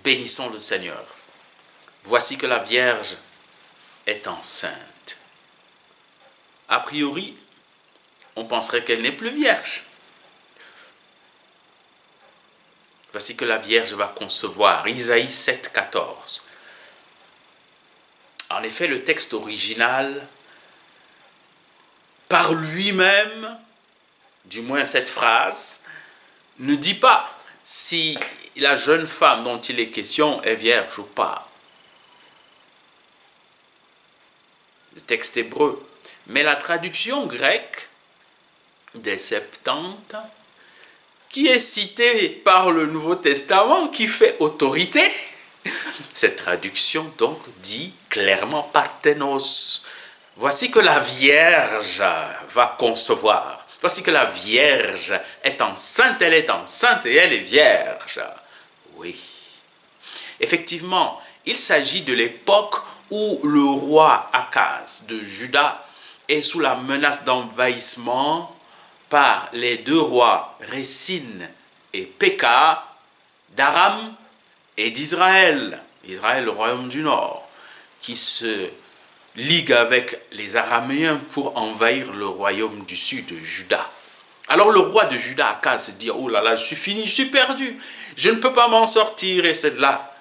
Bénissons le Seigneur. Voici que la Vierge est enceinte. A priori, on penserait qu'elle n'est plus vierge. Voici que la Vierge va concevoir. Isaïe 7, 14. En effet, le texte original, par lui-même, du moins cette phrase, ne dit pas si la jeune femme dont il est question est vierge ou pas. Le texte hébreu. Mais la traduction grecque des Septante, qui est citée par le Nouveau Testament, qui fait autorité, cette traduction donc dit clairement Parthénos. Voici que la Vierge va concevoir. Voici que la Vierge est enceinte, elle est enceinte et elle est vierge. Oui. Effectivement, il s'agit de l'époque où le roi Akaz de Juda est sous la menace d'envahissement par les deux rois Récine et Péka d'Aram et d'Israël. Israël, le royaume du Nord, qui se ligue avec les Araméens pour envahir le royaume du sud, Juda. Alors le roi de Juda, Akaz, se dit, oh là là, je suis fini, je suis perdu, je ne peux pas m'en sortir. Et c'est là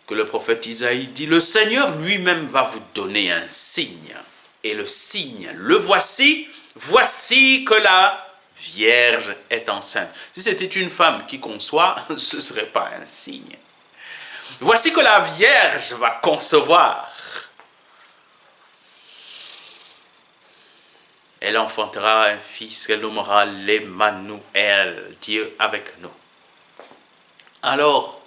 que le prophète Isaïe dit, le Seigneur lui-même va vous donner un signe. Et le signe, le voici, voici que la Vierge est enceinte. Si c'était une femme qui conçoit, ce ne serait pas un signe. Voici que la Vierge va concevoir. Elle enfantera un fils qu'elle nommera l'Emmanuel, Dieu avec nous. Alors,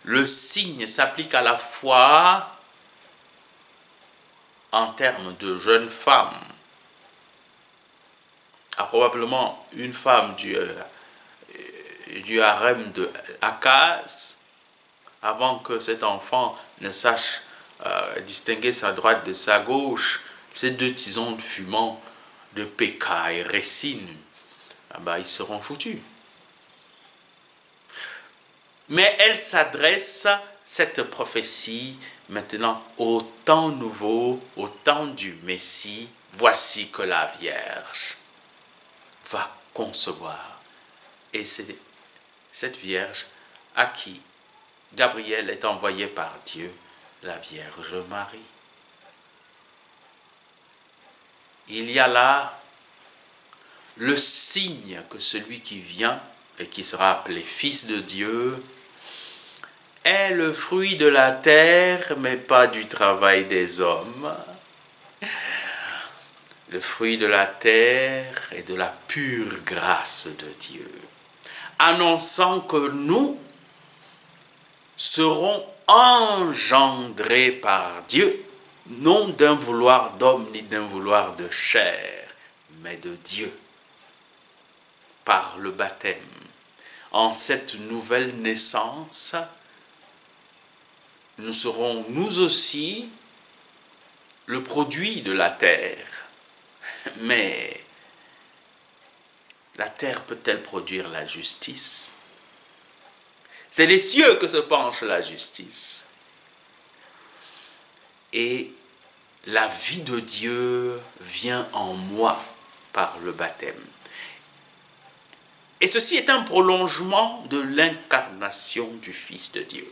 le signe s'applique à la fois en termes de jeune femme. Probablement une femme du harem de Akaz, avant que cet enfant ne sache distinguer sa droite de sa gauche, ces deux tisons fumants de Péka et Récine, ils seront foutus. Mais elle s'adresse, cette prophétie, maintenant au temps nouveau, au temps du Messie. Voici que la Vierge va concevoir. Et c'est cette Vierge à qui Gabriel est envoyé par Dieu, la Vierge Marie. Il y a là le signe que celui qui vient et qui sera appelé Fils de Dieu est le fruit de la terre, mais pas du travail des hommes. Le fruit de la terre et de la pure grâce de Dieu, annonçant que nous serons engendrés par Dieu, non d'un vouloir d'homme ni d'un vouloir de chair, mais de Dieu, par le baptême. En cette nouvelle naissance, nous serons nous aussi le produit de la terre. Mais la terre peut-elle produire la justice? C'est les cieux que se penche la justice. Et la vie de Dieu vient en moi par le baptême. Et ceci est un prolongement de l'incarnation du Fils de Dieu.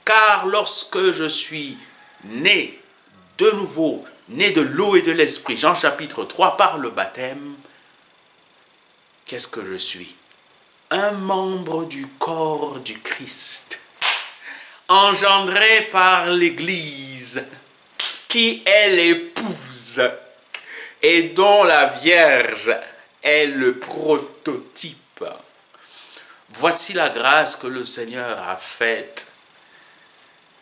Car lorsque je suis né de nouveau, né de l'eau et de l'esprit, Jean chapitre 3, par le baptême, qu'est-ce que je suis? Un membre du corps du Christ, engendré par l'Église, qui est l'épouse et dont la Vierge est le prototype. Voici la grâce que le Seigneur a faite.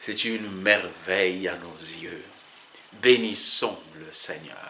C'est une merveille à nos yeux. Bénissons le Seigneur.